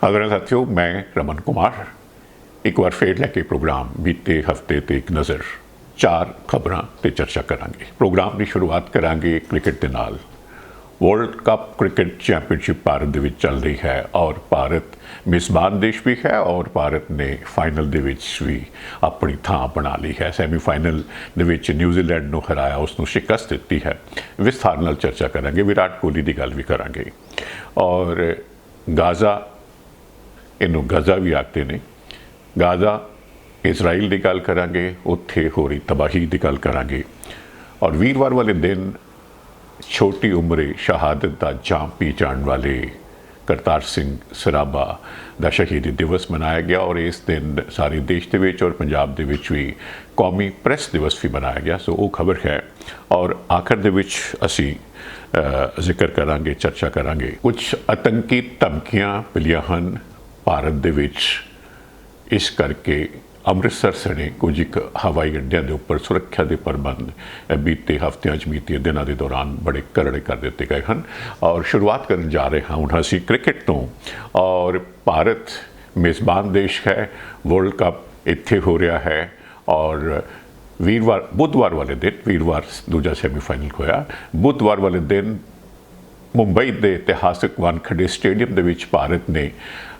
आदरणीय साथियों, मैं रमन कुमार एक बार फिर लैके प्रोग्राम बीते हफ्ते ते एक नज़र चार खबरां ते चर्चा करांगे। प्रोग्राम की शुरुआत करांगे क्रिकेट के नाल। World cup cricket championship Bharat दे विच चल रही है और भारत मेज़बान देश भी है और भारत ने फाइनल दे विच भी अपनी थां बना ली है। सैमीफाइनल दे विच न्यूजीलैंड नूं हराया, उसनूं शिकस्त दित्ती है। विस्तार नाल चर्चा करांगे। विराट कोहली की गल भी करांगे और गाज़ा, इनू गज़ा भी आखते ने, गाज़ा इजराइल की गल करांगे, उत्थे हो रही तबाही की गल करांगे और वीरवार वाले दिन छोटी उम्रे शहादत का जाम पी जाने वाले करतार सिंह सराभा का शहीदी दिवस मनाया गया और इस दिन सारे देश के विच और पंजाब दे विच भी कौमी प्रेस दिवस भी मनाया गया। सो वो खबर है और आखिर दे विच असी जिक्र करांगे, चर्चा करांगे। कुछ आतंकी धमकियां मिलियां हन भारत दे विच, इस करके अमृतसर सने कुछ एक हवाई अड्डिया के उपर सुरक्षा के प्रबंध बीते हफ्तियां बीते दिनों के दौरान बड़े करड़े कर दिए गए हैं। और शुरुआत करने जा रहे हैं हूँ असी क्रिकेट तो। और भारत मेज़बान देश है, वर्ल्ड कप इत्थे हो रहा है और वीरवार बुधवार वाले दिन, वीरवार दूजा सैमीफाइनल होया, बुधवार वाले दिन मुंबई के इतिहासिक वानखेड़े स्टेडियम के विच भारत ने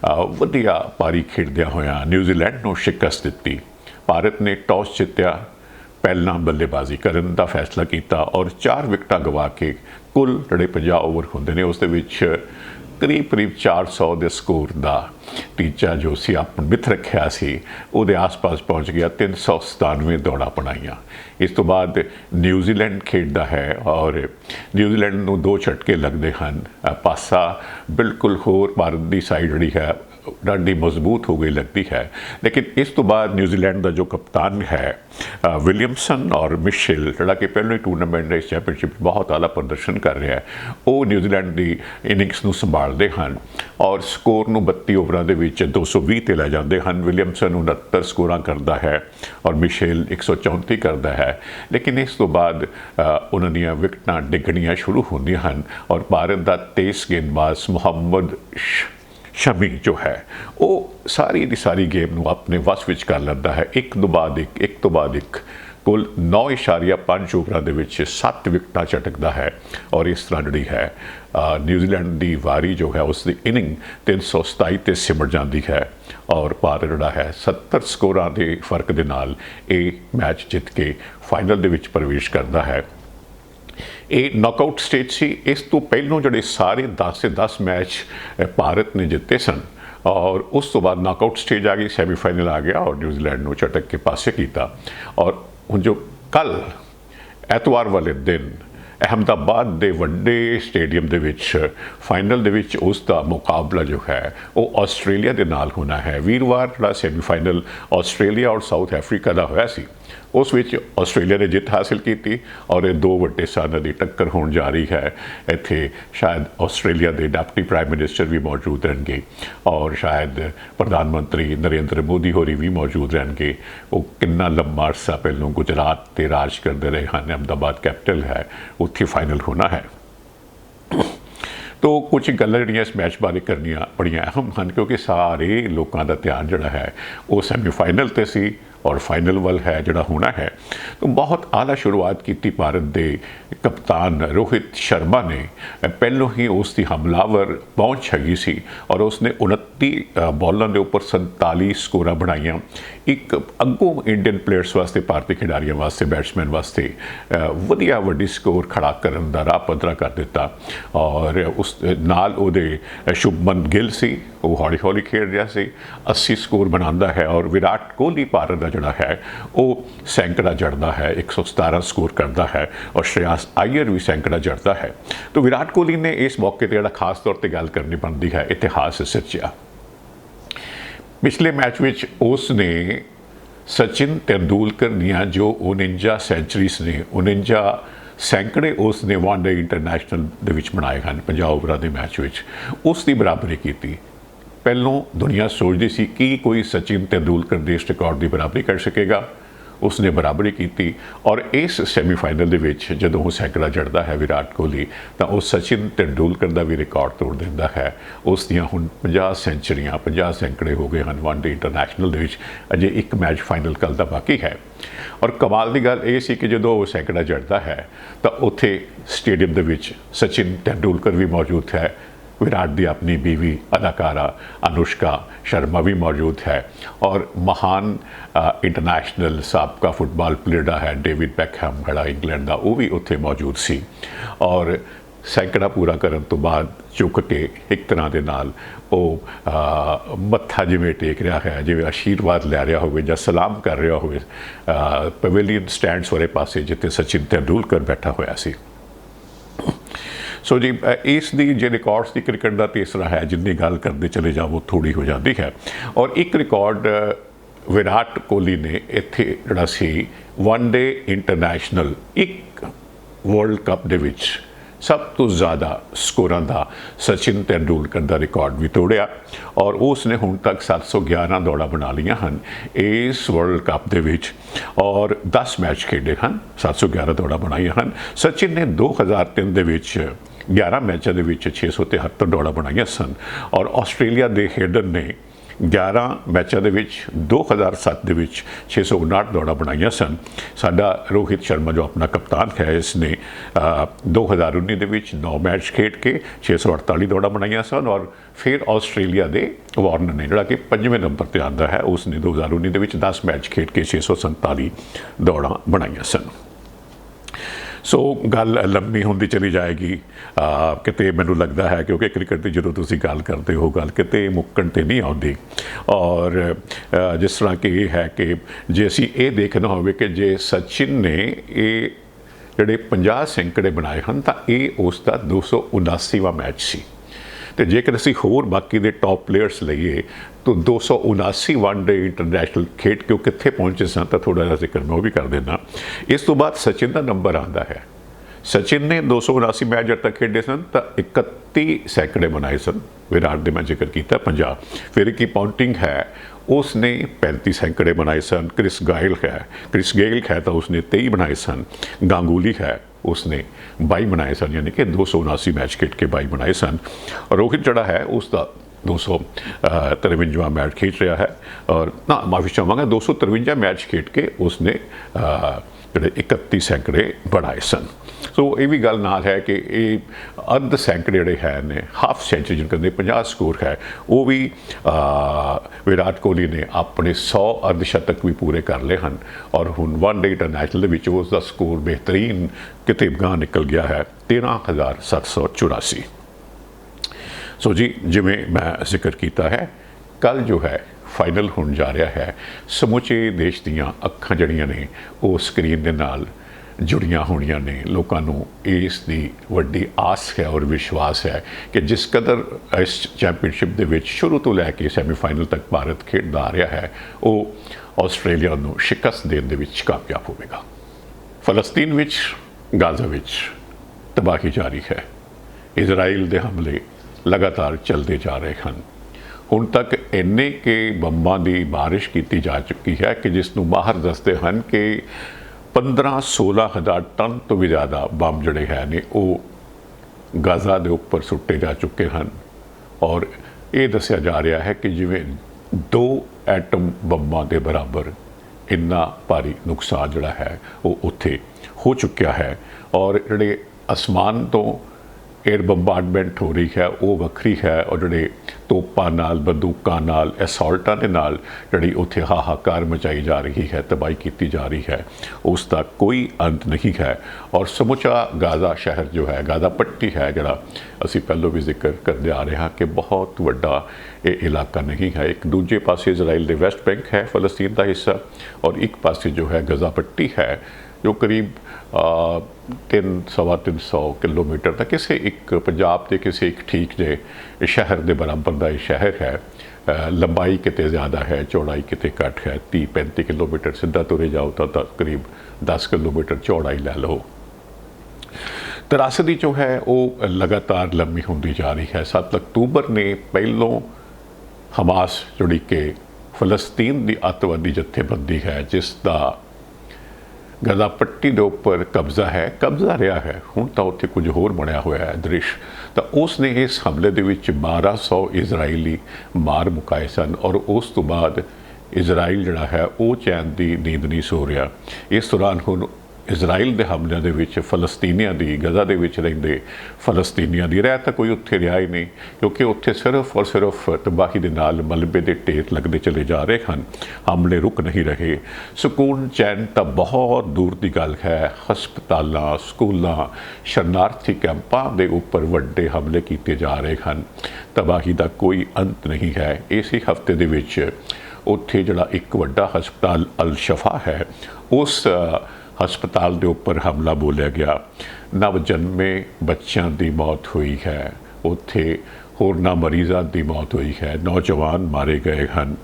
वधिया पारी खेडदिया होया न्यूजीलैंड को शिकस्त दी। भारत ने टॉस जित्या, पहला बल्लेबाजी करने का फैसला किया और 4 विकटां गवा के कुल जिहड़े 50 ओवर होंदे ने उस दे विच करीब 400 के स्कोर का टीचा जो सी अपन मिथ रखा सी उहदे आस पास पहुँच गया। 397 दौड़ा बनाईया। इस तो बाद न्यूजीलैंड खेडदा है और न्यूजीलैंड नूं 2 झटके लगते हैं। पासा बिल्कुल होर भारत की साइड जी है डाढ़ी मजबूत हो गई लगती है, लेकिन इस तो बाद न्यूजीलैंड का जो कप्तान है विलियमसन और मिशेल, जोड़ा कि पहले ही टूरनामेंट इस चैंपीयनशिप बहुत आला प्रदर्शन कर रहा है, वो न्यूजीलैंड की इनिंग्स नूं संभालते हैं और स्कोर नूं 32 ओवरां दे विच 220 ते लै जाते हैं। विलियमसन 69 स्कोर करता है और मिशेल 134 करता है, लेकिन इस तो बाद उन्होंने विकटां डिगणियां शुरू होंदियां हैं और भारत का तेज गेंदबाज मोहम्मद शमी जो है वो सारी की सारी गेम नूं अपने वस विच कर लैंदा है। एक तो बाद एक कुल 9.5 ओवरां दे विच 7 विकटां झटकदा है और इस तरह जी है न्यूजीलैंड की वारी जो है उसकी इनिंग 327 ते सिमट जाती है और भारत जोड़ा है 70 स्कोरां के फर्क दे नाल ये मैच जित के फाइनल दे विच प्रवेश करता है। ये नॉकआउट स्टेज सी। इस तो पहलों जोड़े सारे 10 से 10 मैच भारत ने जिते सन और उस तो बाद नॉकआउट स्टेज आ गई, सैमीफाइनल आ गया और न्यूजीलैंड को झटक के पासे किया। और हुण जो कल एतवार वाले दिन अहमदाबाद के वड्डे स्टेडियम दे विच फाइनल दे विच उसका मुकाबला जो है वो आस्ट्रेलिया के नाल होना है। वीरवार का सैमीफाइनल आस्ट्रेलिया और साउथ अफ्रीका का होया सी, उस विच आस्ट्रेलिया ने जित हासिल की और ये 2 वड्डे सानां की टक्कर होने जा रही है। इत्थे शायद आस्ट्रेलिया के डिप्टी प्राइम मिनिस्टर भी मौजूद रहेंगे और शायद प्रधानमंत्री नरेंद्र मोदी होरी भी मौजूद रहेंगे। वो कितना लंबा अरसा पहलों गुजरात ते राज करते रहे हैं, अहमदाबाद कैपिटल है, उत्थे फाइनल होना है। तो कुछ गल्लां जिहड़ियां इस मैच बारे करनियां बड़ियां अहम हैं क्योंकि सारे लोगों का ध्यान जिहड़ा है वो सैमीफाइनल ते सी और फाइनल वाल है जिहड़ा होना है। तो बहुत आला शुरुआत की भारत के कप्तान रोहित शर्मा ने, पहलों ही उसकी हमलावर पहुँच हैगी सी और उसने 29 बॉलों के उपर 47 स्कोर बनाईया। एक अगों इंडियन प्लेयर्स वास्ते, भारतीय खिडारियों वास्ते, बैट्समैन वास्ते वधिया वड्डी स्कोर खड़ा करने का राह पद्धरा कर दिता। और उस नाल उहदे शुभमन गिल सी, वो हौली हौली खेड रहा सी, 80 स्कोर बनाता है और विराट कोहली भारत का जोड़ा है वो सैंकड़ा जड़ता है, 117 स्कोर करता है और श्रेयस अय्यर भी सैंकड़ा जड़ता है। तो विराट कोहली ने इस मौके पर खास तौर पर गल करनी बनती है, इतिहास सिरचिया। पिछले मैच में उसने सचिन तेंदुलकर दियां जो 49 सेंचुरीज ने, 49 सैकड़े उसने वनडे इंटरनेशनल दे विच बनाए हैं 50 ओवरां के मैच में, उसकी बराबरी की। पहलों दुनिया सोचती सी कि कोई सचिन तेंदुलकर देश रिकॉर्ड की बराबरी कर सकेगा, उसने बराबरी की। और इस सैमीफाइनल ਦੇ ਵਿੱਚ ਜਦੋਂ ਉਹ ਸੈਂਕੜਾ ਜੜਦਾ ਹੈ ਵਿਰਾਟ ਕੋਹਲੀ ਤਾਂ ਉਹ ਸਚਿਨ तेंदुलकर ਦਾ ਵੀ ਰਿਕਾਰਡ ਤੋੜ ਦਿੰਦਾ ਹੈ। ਉਸ ਦੀਆਂ ਹੁਣ 50 ਸੈਂਚਰੀਆਂ 50 ਸੈਂਕੜੇ ਹੋ ਗਏ ਹਨ ਵਨਡੇ ਇੰਟਰਨੈਸ਼ਨਲ ਦੇ ਵਿੱਚ। ਅਜੇ ਇੱਕ ਮੈਚ ਫਾਈਨਲ ਕੱਲ ਦਾ ਬਾਕੀ ਹੈ। ਔਰ ਕਮਾਲ ਦੀ ਗੱਲ ਇਹ ਸੀ ਕਿ ਜਦੋਂ ਉਹ ਸੈਂਕੜਾ ਜੜਦਾ ਹੈ ਤਾਂ ਉੱਥੇ ਸਟੇਡੀਅਮ ਦੇ ਵਿੱਚ ਸਚਿਨ तेंदुलकर ਵੀ मौजूद है, विराट की अपनी बीवी अदाकारा अनुष्का शर्मा भी मौजूद है और महान इंटरनेशनल साबका फुटबॉल प्लेयर है डेविड बैकहम बड़ा इंग्लैंड का, वो भी उत्थे मौजूद सी। और सैकड़ा पूरा करने तो बाद चुक के एक तरह के नाल मत्था जिमें टेक रहा है, जिमें आशीर्वाद लै रहा हो या सलाम कर रहा हो पवेलियन स्टैंड्स वाले पासे जिथे सचिन तेंदुलकर बैठा होया सी। सो जी इस दी जो रिकॉर्ड्स की क्रिकेट का तीसरा है जिन्नी गल करते चले जाओ थोड़ी हो जाती है। और एक रिकॉर्ड विराट कोहली ने इत्थे जिहड़ा सी वन डे इंटरनेशनल एक वर्ल्ड कप दे विच सब तो ज़्यादा स्कोरां का सचिन तेंदुलकर का रिकॉर्ड भी तोड़िया और उसने हुण तक 711 दौड़ा बना लिया हैं इस वर्ल्ड कप दे विच और 10 मैच खेडे हैं, 711 दौड़ा बनाई हैं। सचिन ने 2003 दे विच 11 मैचों के 673 दौड़ा बनाई सन और आस्ट्रेलिया के हेडन ने 11 मैचों के 2007 के 659 दौड़ा बनाई सन। साडा रोहित शर्मा जो अपना कप्तान है इसने 2019 के 9 मैच खेड के 648 दौड़ा बनाई सन। और फिर आस्ट्रेलिया के वार्नर ने जोड़ा कि 5वें नंबर पर आता है, उसने 2019 के 10 मैच खेड के 647 दौड़ा बनाई सन। सो गल लंबी होंदी चली जाएगी किते मैनू लगता है क्योंकि क्रिकेट की जो तुसी गल करते हो गल किते मुक्कण ते नहीं आउंदी। और जिस तरह कि ये है कि जे असी ये देखना होवे कि जे सचिन ने ये जिहड़े 50 सैंकड़े बनाए हैं तो ये उसका 279वां मैच सी। तो जेकर असी होर बाकी दे टॉप प्लेयर्स लईए तो 279 वन डे इंटरनेशनल खेड के कित्थे पहुंचे सन तो थोड़ा जिहा जिक्र मैं वो भी कर देना। इस तो बाद सचिन का नंबर आता है। सचिन ने 279 मैच जब तक खेडे सन तो 31 सैकड़े बनाए सन। विराट ने मैं जिक्र किया 50, फिर की पॉन्टिंग है उसने 35 सैकड़े बनाए सन। क्रिस गेल है तो उसने 23 बनाए सन। गांगुली है उसने 22 बनाए सन, यानी कि 279 मैच खेड के 22 बनाए सन। और रोहित जड़ा है उसका 253वां मैच खेड रहा है और ना माफ़ी चाहवागा 253 मैच खेड के उसने जोड़े 31 सैकड़े बनाए सन। सो ये भी गल नाल है कि ये अर्ध सैकड़े जोड़े है ने हाफ सेंचुरी जिनको 50 स्कोर है वो भी विराट कोहली ने अपने 100 अर्धशतक भी पूरे कर ले हैं। और हुण वन डे इंटरनेशनल उसका स्कोर बेहतरीन किते गांह निकल गया है 13,784। सो जी जिमें मैं जिक्र किया है कल जो है फाइनल होने जा रहा है। समूचे देश दियां अखां जड़ियां ने वो स्क्रीन के नाल जुड़ियां होनियां ने। लोगों को इसकी वड्डी आस है और विश्वास है कि जिस कदर इस चैंपीयनशिप दे विच शुरू तो लैके सैमीफाइनल तक भारत खेडदा आ रहा है वो आस्ट्रेलिया नूं शिकस्त देने दे विच कामयाब होवेगा। फलस्तीन विच गाजा विच तबाही जारी है। इजराइल के हमले लगातार चलते जा रहे हैं। हुण तक इन्ने के बंबां की बारिश की जा चुकी है कि जिसनूं माहर दसते हैं कि 15-16 हज़ार टन तो भी ज़्यादा बंब जड़े हैं ने वो गाजा के उपर सुट्टे जा चुके हैं। और ये दसिया जा रहा है कि जिवें 2 एटम बंबां के बराबर इन्ना भारी नुकसान जड़ा है वो उत्थे हो चुकिया है। और जिहड़े आसमान तो एयर बंबार्डमेंट हो रही है वो वक्री है और जोड़े तोपां नाल बंदूकां नाल असॉल्टां दे नाल जिहड़ी उत्थे हाहाकार मचाई जा रही है तबाही की जा रही है उसका कोई अंत नहीं है। और समूचा गाजा शहर जो है गाजा पट्टी है जिहड़ा असी पहलों भी जिक्र करते आ रहे हैं कि बहुत वड्डा ये इलाका नहीं है। एक दूजे पासे इजराइल दे वेस्ट बैंक है फलस्तीन का हिस्सा और एक पासे जो है गाजा पट्टी है जो करीब 300-350 किलोमीटर तक किसी एक पंजाब के किसी एक ठीक जे शहर के बराबर का शहर है। लंबाई किते ज़्यादा है चौड़ाई किते घट है। 30-35 किलोमीटर सीधा तुरे जाओ तो करीब 10 किलोमीटर चौड़ाई लै लो। त्रासदी जो है वो लगातार लंबी होती जा रही है। 7 अक्तूबर ने पहलों हमास जुड़ी के फलस्तीन की अतवादी जत्थेबंदी है जिसका ਗਜ਼ਾ ਪੱਟੀ ਦੇ ਉੱਪਰ ਕਬਜ਼ਾ ਰਿਹਾ ਹੈ। ਹੁਣ ਤਾਂ ਉੱਥੇ ਕੁਝ ਹੋਰ ਬਣਿਆ ਹੋਇਆ ਹੈ ਦ੍ਰਿਸ਼। ਤਾਂ ਉਸ ਨੇ ਇਸ ਹਮਲੇ ਦੇ ਵਿੱਚ 1200 ਇਜ਼ਰਾਈਲੀ ਮਾਰ ਮੁਕਾਏ ਸਨ ਔਰ ਉਸ ਤੋਂ ਬਾਅਦ ਇਜ਼ਰਾਈਲ ਜਿਹੜਾ ਹੈ ਉਹ ਚੈਨ ਦੀ ਨੀਂਦ ਨਹੀਂ ਸੋ ਰਿਹਾ। ਇਸ ਦੌਰਾਨ ਹੁਣ ਇਜ਼ਰਾਈਲ ਦੇ ਹਮਲਿਆਂ ਦੇ ਵਿੱਚ ਫਲਸਤੀਨੀਆਂ ਦੀ, ਗਜ਼ਾ ਦੇ ਵਿੱਚ ਰਹਿੰਦੇ ਫਲਸਤੀਨੀਆਂ ਦੀ ਰਹਿ ਤਾਂ ਕੋਈ ਉੱਥੇ ਰਿਹਾ ਹੀ ਨਹੀਂ, ਕਿਉਂਕਿ ਉੱਥੇ ਸਿਰਫ ਔਰ ਸਿਰਫ ਤਬਾਹੀ ਦੇ ਨਾਲ ਮਲਬੇ ਦੇ ਢੇਰ ਲੱਗਦੇ ਚਲੇ ਜਾ ਰਹੇ ਹਨ। ਹਮਲੇ ਰੁਕ ਨਹੀਂ ਰਹੇ। ਸਕੂਨ ਚੈਨ ਤਾਂ ਬਹੁਤ ਦੂਰ ਦੀ ਗੱਲ ਹੈ। ਹਸਪਤਾਲਾਂ, ਸਕੂਲਾਂ, ਸ਼ਰਨਾਰਥੀ ਕੈਂਪਾਂ ਦੇ ਉੱਪਰ ਵੱਡੇ ਹਮਲੇ ਕੀਤੇ ਜਾ ਰਹੇ ਹਨ। ਤਬਾਹੀ ਦਾ ਕੋਈ ਅੰਤ ਨਹੀਂ ਹੈ। ਇਸੇ ਹਫ਼ਤੇ ਦੇ ਵਿੱਚ ਉੱਥੇ ਜਿਹੜਾ ਇੱਕ ਵੱਡਾ ਹਸਪਤਾਲ ਅਲ ਸ਼ਫਾ ਹੈ, ਉਸ ਹਸਪਤਾਲ ਦੇ ਉੱਪਰ ਹਮਲਾ ਬੋਲਿਆ ਗਿਆ। ਨਵਜਨਮੇ ਬੱਚਿਆਂ ਦੀ ਮੌਤ ਹੋਈ ਹੈ। ਉੱਥੇ ਹੋਰਨਾਂ ਮਰੀਜ਼ਾਂ ਦੀ ਮੌਤ ਹੋਈ ਹੈ। ਨੌਜਵਾਨ ਮਾਰੇ ਗਏ ਹਨ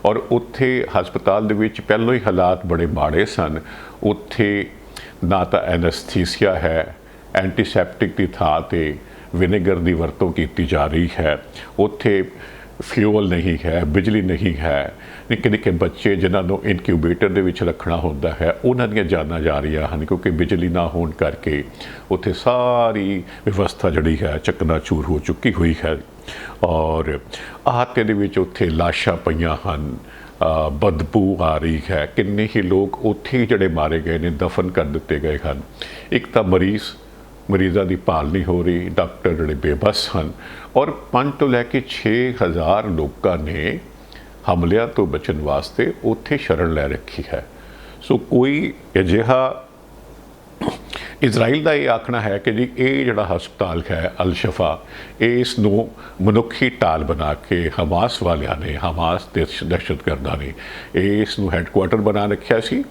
ਔਰ ਉੱਥੇ ਹਸਪਤਾਲ ਦੇ ਵਿੱਚ ਪਹਿਲੋਂ ਹੀ ਹਾਲਾਤ ਬੜੇ ਮਾੜੇ ਸਨ। ਉੱਥੇ ਨਾ ਤਾਂ ਐਨਸਥੀਸੀਆ ਹੈ, ਐਂਟੀਸੈਪਟਿਕ ਦੀ ਥਾਂ 'ਤੇ ਵਿਨੇਗਰ ਦੀ ਵਰਤੋਂ ਕੀਤੀ ਜਾ ਰਹੀ ਹੈ। ਉੱਥੇ ਫਿਊਲ ਨਹੀਂ ਹੈ, ਬਿਜਲੀ ਨਹੀਂ ਹੈ। ਨਿੱਕੇ ਨਿੱਕੇ ਬੱਚੇ ਜਿਨ੍ਹਾਂ ਨੂੰ ਇਨਕਿਊਬੇਟਰ ਦੇ ਵਿੱਚ ਰੱਖਣਾ ਹੁੰਦਾ ਹੈ, ਉਹਨਾਂ ਦੀਆਂ ਜਾਨਾਂ ਜਾ ਰਹੀਆਂ ਹਨ, ਕਿਉਂਕਿ ਬਿਜਲੀ ਨਾ ਹੋਣ ਕਰਕੇ ਉੱਥੇ ਸਾਰੀ ਵਿਵਸਥਾ ਜਿਹੜੀ ਹੈ ਚਕਨਾਚੂਰ ਹੋ ਚੁੱਕੀ ਹੋਈ ਹੈ। ਔਰ ਅਹਾਤੇ ਦੇ ਵਿੱਚ ਉੱਥੇ ਲਾਸ਼ਾਂ ਪਈਆਂ ਹਨ, ਬਦਬੂ ਆ ਰਹੀ ਹੈ। ਕਿੰਨੇ ਹੀ ਲੋਕ ਉੱਥੇ ਜਿਹੜੇ ਮਾਰੇ ਗਏ ਨੇ, ਦਫਨ ਕਰ ਦਿੱਤੇ ਗਏ ਹਨ। ਇੱਕ ਤਾਂ ਮਰੀਜ਼ਾਂ ਦੀ ਭਾਲ ਨਹੀਂ ਹੋ ਰਹੀ, ਡਾਕਟਰ ਜਿਹੜੇ ਬੇਬਸ ਹਨ ਔਰ 5 ਤੋਂ ਲੈ ਕੇ 6000 ਲੋਕਾਂ ਨੇ ਹਮਲਿਆਂ ਤੋਂ ਬਚਣ ਵਾਸਤੇ ਉੱਥੇ ਸ਼ਰਨ ਲੈ ਰੱਖੀ ਹੈ। ਸੋ ਕੋਈ ਅਜਿਹਾ ਇਜ਼ਰਾਈਲ ਦਾ ਇਹ ਆਖਣਾ ਹੈ ਕਿ ਜੀ ਇਹ ਜਿਹੜਾ ਹਸਪਤਾਲ ਹੈ ਅਲ ਸ਼ਫਾ, ਇਸ ਨੂੰ ਮਨੁੱਖੀ ਢਾਲ ਬਣਾ ਕੇ ਹਮਾਸ ਵਾਲਿਆਂ ਨੇ, ਹਮਾਸ ਦੇ ਦਹਿਸ਼ਤਗਰਦਾਂ ਨੇ ਇਸ ਨੂੰ ਹੈੱਡਕੁਆਟਰ ਬਣਾ ਰੱਖਿਆ ਸੀ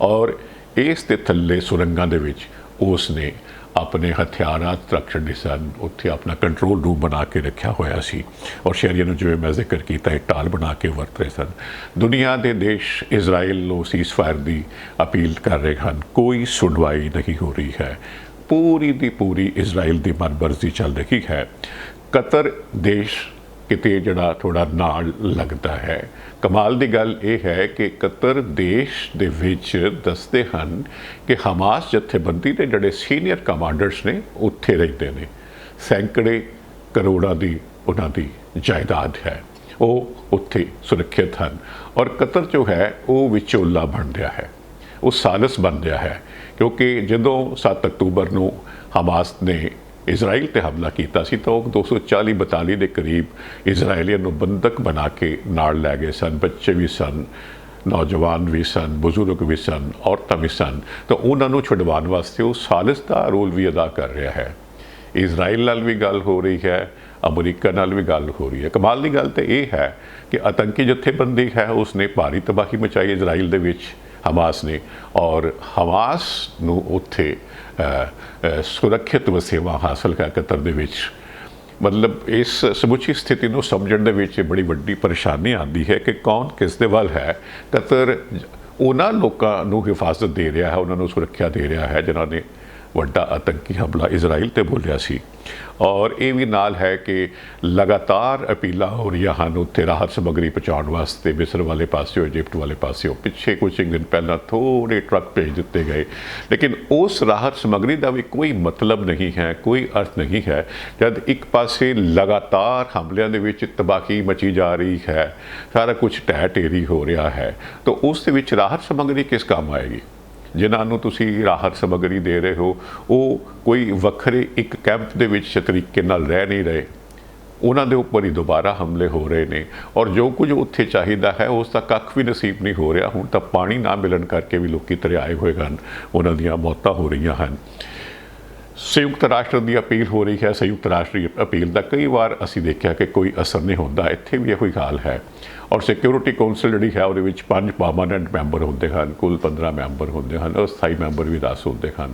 ਔਰ ਇਸ ਦੇ ਥੱਲੇ ਸੁਰੰਗਾਂ ਦੇ ਵਿੱਚ ਉਸ ਨੇ ਆਪਣੇ ਹਥਿਆਰਾਤ ਰੱਖ ਛੱਡੇ ਸਨ। ਉੱਥੇ ਆਪਣਾ ਕੰਟਰੋਲ ਰੂਮ ਬਣਾ ਕੇ ਰੱਖਿਆ ਹੋਇਆ ਸੀ ਔਰ ਸ਼ਹਿਰੀਆਂ ਨੂੰ, ਜਿਵੇਂ ਮੈਂ ਜ਼ਿਕਰ ਕੀਤਾ, ਇੱਕ ਢਾਲ ਬਣਾ ਕੇ ਵਰਤ ਰਹੇ ਸਨ। ਦੁਨੀਆ ਦੇ ਦੇਸ਼ ਇਜ਼ਰਾਈਲ ਨੂੰ ਸੀਜ਼ਫਾਇਰ ਦੀ ਅਪੀਲ ਕਰ ਰਹੇ ਹਨ। ਕੋਈ ਸੁਣਵਾਈ ਨਹੀਂ ਹੋ ਰਹੀ ਹੈ। ਪੂਰੀ ਦੀ ਪੂਰੀ ਇਜ਼ਰਾਈਲ ਦੀ ਮਨਮਰਜ਼ੀ ਚੱਲ ਰਹੀ ਹੈ। ਕਤਰ ਦੇਸ਼ ਕਿਤੇ ਜਿਹੜਾ ਥੋੜਾ ਨਾਲ ਲੱਗਦਾ ਹੈ। ਕਮਾਲ ਦੀ ਗੱਲ ਇਹ ਹੈ ਕਿ ਕਤਰ ਦੇਸ਼ ਦੇ ਵਿੱਚ ਦੱਸਦੇ ਹਨ ਕਿ ਹਮਾਸ ਜਥੇਬੰਦੀ ਦੇ ਜਿਹੜੇ ਸੀਨੀਅਰ ਕਮਾਂਡਰਸ ਨੇ ਉੱਥੇ ਰਹਿੰਦੇ ਨੇ। ਸੈਂਕੜੇ ਕਰੋੜਾਂ ਦੀ ਉਹਨਾਂ ਦੀ ਜਾਇਦਾਦ ਹੈ, ਉਹ ਉੱਥੇ ਸੁਰੱਖਿਅਤ ਹਨ ਔਰ ਕਤਰ ਜੋ ਹੈ ਉਹ ਵਿਚੋਲਾ ਬਣ ਰਿਹਾ ਹੈ, ਉਹ ਸਾਲਸ ਬਣ ਰਿਹਾ ਹੈ। ਕਿਉਂਕਿ ਜਦੋਂ 7 ਅਕਤੂਬਰ ਨੂੰ ਹਮਾਸ ਨੇ ਇਜ਼ਰਾਈਲ ਤੇ ਹਮਲਾ ਕੀਤਾ ਸੀ ਤਾਂ ਉਹ 240-42 ਦੇ ਕਰੀਬ ਇਜ਼ਰਾਈਲੀਆਂ ਨੂੰ ਬੰਦਕ ਬਣਾ ਕੇ ਨਾਲ ਲੈ ਗਏ ਸਨ। ਬੱਚੇ ਵੀ ਸਨ, ਨੌਜਵਾਨ ਵੀ ਸਨ, ਬਜ਼ੁਰਗ ਵੀ ਸਨ, ਔਰਤਾਂ ਵੀ ਸਨ। ਤਾਂ ਉਹਨਾਂ ਨੂੰ ਛੁਡਵਾਉਣ ਵਾਸਤੇ ਉਹ ਸਾਲਿਸ ਦਾ ਰੋਲ ਵੀ ਅਦਾ ਕਰ ਰਿਹਾ ਹੈ। ਇਜ਼ਰਾਈਲ ਨਾਲ ਵੀ ਗੱਲ ਹੋ ਰਹੀ ਹੈ, ਅਮਰੀਕਾ ਨਾਲ ਵੀ ਗੱਲ ਹੋ ਰਹੀ ਹੈ। ਕਮਾਲ ਦੀ ਗੱਲ ਤਾਂ ਇਹ ਹੈ ਕਿ ਆਤੰਕੀ ਜਥੇਬੰਦੀ ਹੈ, ਉਸਨੇ ਭਾਰੀ ਤਬਾਹੀ ਮਚਾਈ ਇਜ਼ਰਾਈਲ ਦੇ ਵਿੱਚ, ਹਮਾਸ ਨੇ, ਔਰ ਹਮਾਸ ਨੂੰ ਉੱਥੇ ਸੁਰੱਖਿਅਤ ਵਸੇਵਾ ਹਾਸਲ ਹੈ ਕਤਰ ਦੇ ਵਿੱਚ। ਮਤਲਬ ਇਸ ਸਮੁੱਚੀ ਸਥਿਤੀ ਨੂੰ ਸਮਝਣ ਦੇ ਵਿੱਚ ਬੜੀ ਵੱਡੀ ਪਰੇਸ਼ਾਨੀ ਆਉਂਦੀ ਹੈ ਕਿ ਕੌਣ ਕਿਸ ਦੇ ਵੱਲ ਹੈ। ਕਤਰ ਉਹਨਾਂ ਲੋਕਾਂ ਨੂੰ ਹਿਫਾਜ਼ਤ ਦੇ ਰਿਹਾ ਹੈ, ਉਹਨਾਂ ਨੂੰ ਸੁਰੱਖਿਆ ਦੇ ਰਿਹਾ ਹੈ ਜਿਨ੍ਹਾਂ ਨੇ ਵੱਡਾ ਆਤੰਕੀ ਹਮਲਾ ਇਜ਼ਰਾਈਲ ਤੇ ਬੋਲਿਆ ਸੀ। ਔਰ ਇਹ ਵੀ ਨਾਲ ਹੈ ਕਿ ਲਗਾਤਾਰ ਅਪੀਲਾਂ ਹੋ ਰਹੀਆਂ ਹਨ ਉੱਥੇ ਰਾਹਤ ਸਮੱਗਰੀ ਪਹੁੰਚਾਉਣ ਵਾਸਤੇ। ਮਿਸਰ ਵਾਲੇ ਪਾਸਿਓਂ, ਇਜਿਪਟ ਵਾਲੇ ਪਾਸਿਓਂ ਪਿੱਛੇ ਕੁਝ ਦਿਨ ਪਹਿਲਾਂ ਥੋੜ੍ਹੇ ਟਰੱਕ ਭੇਜ ਦਿੱਤੇ ਗਏ, ਲੇਕਿਨ ਉਸ ਰਾਹਤ ਸਮੱਗਰੀ ਦਾ ਵੀ ਕੋਈ ਮਤਲਬ ਨਹੀਂ ਹੈ, ਕੋਈ ਅਰਥ ਨਹੀਂ ਹੈ ਜਦ ਇੱਕ ਪਾਸੇ ਲਗਾਤਾਰ ਹਮਲਿਆਂ ਦੇ ਵਿੱਚ ਤਬਾਹੀ ਮਚੀ ਜਾ ਰਹੀ ਹੈ, ਸਾਰਾ ਕੁਝ ਢਹਿ ਢੇਰੀ ਹੋ ਰਿਹਾ ਹੈ। ਤਾਂ ਉਸ ਦੇ ਵਿੱਚ ਰਾਹਤ ਸਮੱਗਰੀ ਕਿਸ ਕੰਮ ਆਏਗੀ? ਜਿਨ੍ਹਾਂ ਨੂੰ ਤੁਸੀਂ ਰਾਹਤ ਸਮੱਗਰੀ ਦੇ ਰਹੇ ਹੋ ਉਹ ਕੋਈ ਵੱਖਰੇ ਇੱਕ ਕੈਂਪ ਦੇ ਵਿੱਚ ਤਰੀਕੇ ਨਾਲ ਰਹਿ ਨਹੀਂ ਰਹੇ, ਉਹਨਾਂ ਦੇ ਉੱਪਰ ਹੀ ਦੁਬਾਰਾ ਹਮਲੇ ਹੋ ਰਹੇ ਨੇ ਔਰ ਜੋ ਕੁਝ ਉੱਥੇ ਚਾਹੀਦਾ ਹੈ ਉਸ ਦਾ ਕੱਖ ਵੀ ਨਸੀਬ ਨਹੀਂ ਹੋ ਰਿਹਾ। ਹੁਣ ਤਾਂ ਪਾਣੀ ਨਾ ਮਿਲਣ ਕਰਕੇ ਵੀ ਲੋਕੀ ਤਰਿਆਏ ਹੋਏ ਹਨ, ਉਹਨਾਂ ਦੀਆਂ ਮੌਤਾਂ ਹੋ ਰਹੀਆਂ ਹਨ। ਸੰਯੁਕਤ ਰਾਸ਼ਟਰ ਦੀ ਅਪੀਲ ਹੋ ਰਹੀ ਹੈ। ਸੰਯੁਕਤ ਰਾਸ਼ਟਰੀ ਅਪੀਲ ਦਾ ਕਈ ਵਾਰ ਅਸੀਂ ਦੇਖਿਆ ਕਿ ਕੋਈ ਅਸਰ ਨਹੀਂ ਹੁੰਦਾ, ਇੱਥੇ ਵੀ ਇਹੋ ਹੀ ਹਾਲ ਹੈ। ਔਰ ਸਿਕਿਉਰਿਟੀ ਕੌਂਸਲ ਜਿਹੜੀ ਹੈ ਉਹਦੇ ਵਿੱਚ 5 ਪਰਮਾਨੈਂਟ ਮੈਂਬਰ ਹੁੰਦੇ ਹਨ, ਕੁੱਲ 15 ਮੈਂਬਰ ਹੁੰਦੇ ਹਨ, ਅਸਥਾਈ ਮੈਂਬਰ ਵੀ 10 ਹੁੰਦੇ ਹਨ।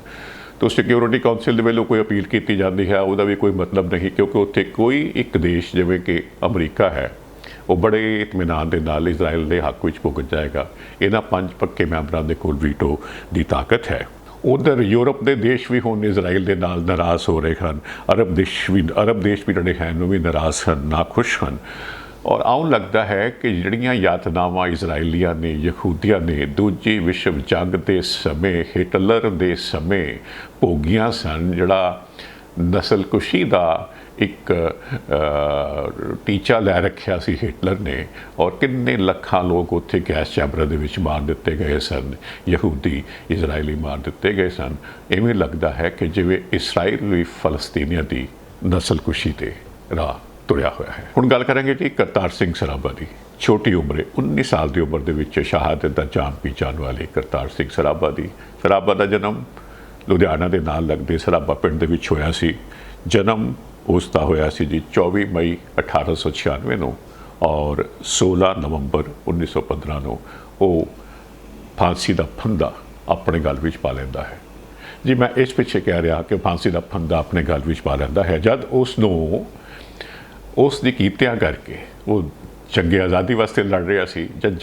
ਤਾਂ ਸਿਕਿਉਰਿਟੀ ਕੌਂਸਲ ਦੇ ਵੱਲੋਂ ਕੋਈ ਅਪੀਲ ਕੀਤੀ ਜਾਂਦੀ ਹੈ ਉਹਦਾ ਵੀ ਕੋਈ ਮਤਲਬ ਨਹੀਂ, ਕਿਉਂਕਿ ਉੱਥੇ ਕੋਈ ਇੱਕ ਦੇਸ਼ ਜਿਵੇਂ ਕਿ ਅਮਰੀਕਾ ਹੈ ਉਹ ਬੜੇ ਇਤਮੀਨਾਨ ਦੇ ਨਾਲ ਇਜ਼ਰਾਈਲ ਦੇ ਹੱਕ ਵਿੱਚ ਭੁਗਤ ਜਾਏਗਾ। ਇਹਨਾਂ 5 ਪੱਕੇ ਮੈਂਬਰਾਂ ਦੇ ਕੋਲ ਵੀਟੋ ਦੀ ਤਾਕਤ ਹੈ। ਉਧਰ ਯੂਰਪ ਦੇ ਦੇਸ਼ ਵੀ ਹੁਣ ਇਜ਼ਰਾਈਲ ਦੇ ਨਾਲ ਨਾਰਾਜ਼ ਹੋ ਰਹੇ ਹਨ। ਅਰਬ ਦੇਸ਼ ਵੀ ਜਿਹੜੇ ਹਨ ਉਹ ਵੀ ਨਾਰਾਜ਼ ਹਨ, ਨਾਖੁਸ਼ ਹਨ। ਔਰ ਆਉਂ ਲੱਗਦਾ ਹੈ ਕਿ ਜਿਹੜੀਆਂ ਯਾਤਨਾਵਾਂ ਇਜ਼ਰਾਈਲੀਆਂ ਨੇ, ਯਹੂਦੀਆਂ ਨੇ ਦੂਜੀ ਵਿਸ਼ਵ ਜੰਗ ਦੇ ਸਮੇਂ, ਹਿਟਲਰ ਦੇ ਸਮੇਂ ਭੋਗੀਆਂ ਸਨ, ਜਿਹੜਾ ਨਸਲਕੁਸ਼ੀ ਦਾ ਇੱਕ ਟੀਚਾ ਲੈ ਰੱਖਿਆ ਸੀ ਹਿਟਲਰ ਨੇ, ਔਰ ਕਿੰਨੇ ਲੱਖਾਂ ਲੋਕ ਉੱਥੇ ਗੈਸ ਚੈਂਬਰਾਂ ਦੇ ਵਿੱਚ ਮਾਰ ਦਿੱਤੇ ਗਏ ਸਨ, ਯਹੂਦੀ ਇਜ਼ਰਾਈਲੀ ਮਾਰ ਦਿੱਤੇ ਗਏ ਸਨ। ਇਵੇਂ ਲੱਗਦਾ ਹੈ ਕਿ ਜਿਵੇਂ ਇਸਰਾਈਲ ਵੀ ਫਲਸਤੀਨੀਆਂ ਦੀ ਨਸਲਕੁਸ਼ੀ ਤੇ ਰਾਹ ਤੁਰਿਆ ਹੋਇਆ ਹੈ। ਹੁਣ ਗੱਲ ਕਰਾਂਗੇ ਜੀ ਕਰਤਾਰ ਸਿੰਘ ਸਰਾਭਾ ਦੀ। ਛੋਟੀ ਉਮਰੇ 19 ਸਾਲ ਦੀ ਉਮਰ ਦੇ ਵਿੱਚ ਸ਼ਹਾਦਤ ਦਾ ਜਾਮ ਪੀ ਜਾਣ ਵਾਲੇ ਕਰਤਾਰ ਸਿੰਘ ਸਰਾਭਾ ਦੀ। ਸਰਾਭਾ ਦਾ ਜਨਮ ਲੁਧਿਆਣਾ ਦੇ ਨਾਲ ਲੱਗਦੇ ਸਰਾਭਾ ਪਿੰਡ ਦੇ ਵਿੱਚ ਹੋਇਆ ਸੀ। ਜਨਮ ਉਸ ਦਾ ਹੋਇਆ ਸੀ ਜੀ 24 ਮਈ 1896 ਨੂੰ, ਔਰ 16 ਨਵੰਬਰ 1915 ਨੂੰ ਉਹ ਫਾਂਸੀ ਦਾ ਫੰਦਾ ਆਪਣੇ ਗਲ ਵਿੱਚ ਪਾ ਲੈਂਦਾ ਹੈ। ਜੀ ਮੈਂ ਇਸ ਪਿੱਛੇ ਕਹਿ ਰਿਹਾ ਕਿ ਫਾਂਸੀ ਦਾ ਫੰਦਾ ਆਪਣੇ ਗਲ ਵਿੱਚ ਪਾ ਲੈਂਦਾ ਹੈ ਜਦ ਉਸ ਨੂੰ ਉਸ ਦੀ ਕੀਤਿਆਂ ਕਰਕੇ ਉਹ ਚੰਗੇ ਆਜ਼ਾਦੀ ਵਾਸਤੇ ਲੜ ਰਿਹਾ ਸੀ। ਜਦ